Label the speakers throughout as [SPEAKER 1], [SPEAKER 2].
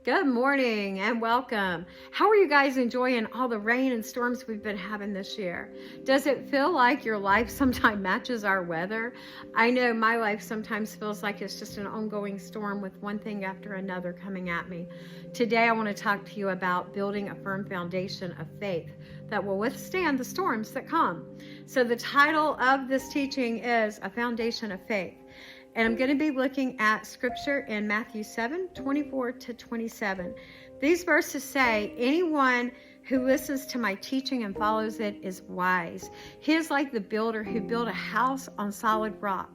[SPEAKER 1] Good morning and welcome. How are you guys enjoying all the rain and storms we've been having this year? Does it feel like your life sometimes matches our weather? I know my life sometimes feels like it's just an ongoing storm with one thing after another coming at me. Today I want to talk to you about building a firm foundation of faith that will withstand the storms that come. So the title of this teaching is A Foundation of Faith. And I'm going to be looking at scripture in Matthew 7:24-27. These verses say, anyone who listens to my teaching and follows it is wise. He is like the builder who built a house on solid rock.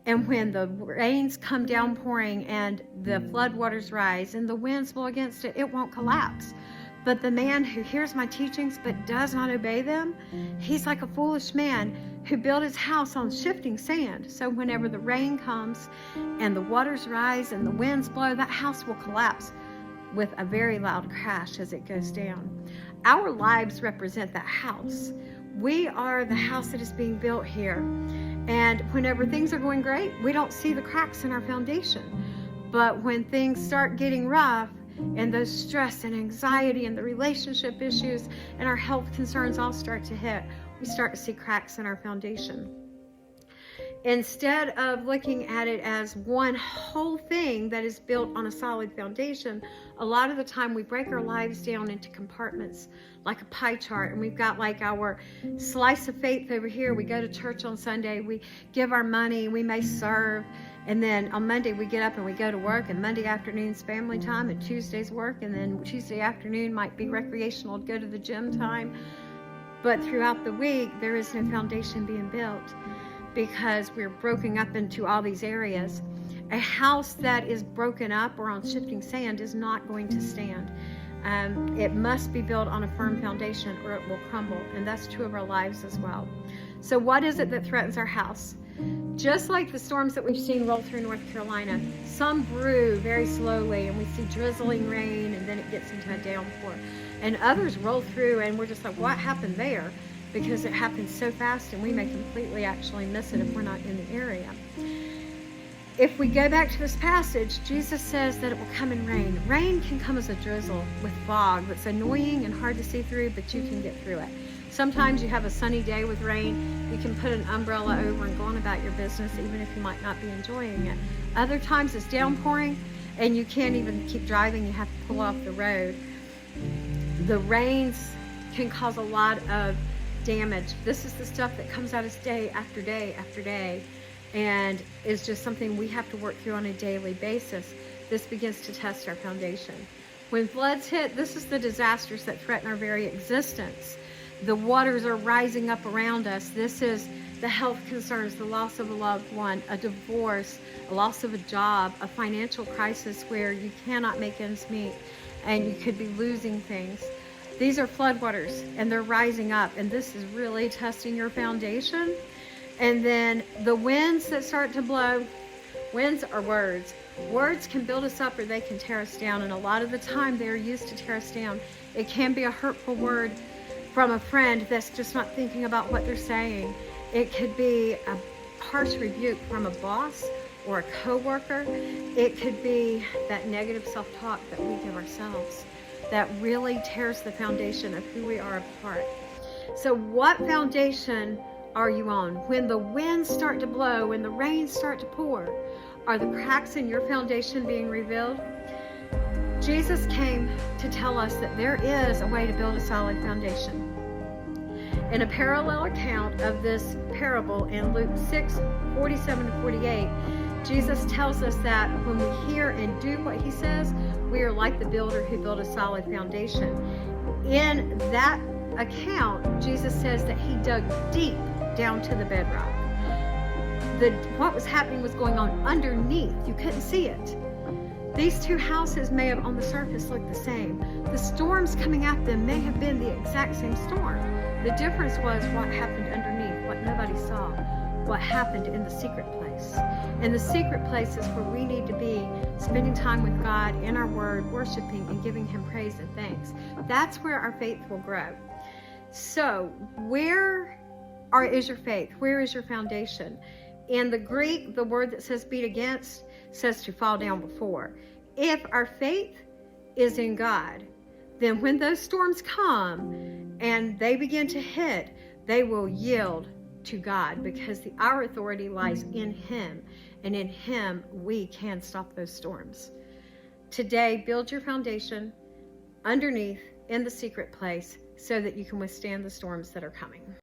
[SPEAKER 1] And when the rains come down pouring and the floodwaters rise and the winds blow against it, it won't collapse. But the man who hears my teachings but does not obey them, he's like a foolish man who built his house on shifting sand. So whenever the rain comes and the waters rise and the winds blow, that house will collapse with a very loud crash as it goes down. Our lives represent that house. We are the house that is being built here. And whenever things are going great, we don't see the cracks in our foundation. But when things start getting rough, and those stress and anxiety and the relationship issues and our health concerns all start to hit, we start to see cracks in our foundation. Instead of looking at it as one whole thing that is built on a solid foundation, a lot of the time we break our lives down into compartments like a pie chart, and we've got like our slice of faith over here. We go to church on Sunday, we give our money, we may serve, and then on Monday we get up and we go to work, and Monday afternoon's family time, and Tuesday's work, and then Tuesday afternoon might be recreational to go to the gym time. But throughout the week there is no foundation being built because we're broken up into all these areas. A house that is broken up or on shifting sand is not going to stand. It must be built on a firm foundation or it will crumble, and that's true of our lives as well. So what is it that threatens our house? Just like the storms that we've seen roll through North Carolina, some brew very slowly and we see drizzling rain and then it gets into a downpour. And others roll through and we're just like, what happened there? Because it happens so fast and we may completely actually miss it if we're not in the area. If we go back to this passage, Jesus says that it will come in rain. Rain can come as a drizzle with fog that's annoying and hard to see through, but you can get through it. Sometimes you have a sunny day with rain, you can put an umbrella over and go on about your business even if you might not be enjoying it. Other times it's downpouring and you can't even keep driving, you have to pull off the road. The rains can cause a lot of damage. This is the stuff that comes at us day after day after day, and is just something we have to work through on a daily basis. This begins to test our foundation. When floods hit, this is the disasters that threaten our very existence. The waters are rising up around us. This is the health concerns, the loss of a loved one, a divorce, a loss of a job, a financial crisis where you cannot make ends meet and you could be losing things. These are floodwaters and they're rising up, and this is really testing your foundation. And then the winds that start to blow, winds are words. Words can build us up or they can tear us down, and a lot of the time they're used to tear us down. It can be a hurtful word from a friend that's just not thinking about what they're saying. It could be a harsh rebuke from a boss or a coworker. It could be that negative self-talk that we give ourselves that really tears the foundation of who we are apart. So what foundation are you on? When the winds start to blow, when the rains start to pour, are the cracks in your foundation being revealed? Jesus came to tell us that there is a way to build a solid foundation. In a parallel account of this parable in Luke 6:47-48, Jesus tells us that when we hear and do what he says, we are like the builder who built a solid foundation. In that account, Jesus says that he dug deep down to the bedrock. What was happening was going on underneath. You couldn't see it. These two houses may have on the surface looked the same. The storms coming at them may have been the exact same storm. The difference was what happened underneath, what nobody saw, what happened in the secret place. And the secret place is where we need to be, spending time with God in our word, worshiping and giving him praise and thanks. That's where our faith will grow. So where is your faith? Where is your foundation? In the Greek, the word that says beat against says to fall down before. If our faith is in God, then when those storms come and they begin to hit, they will yield to God, because our authority lies in Him, and in Him we can stop those storms. Today, build your foundation underneath in the secret place so that you can withstand the storms that are coming.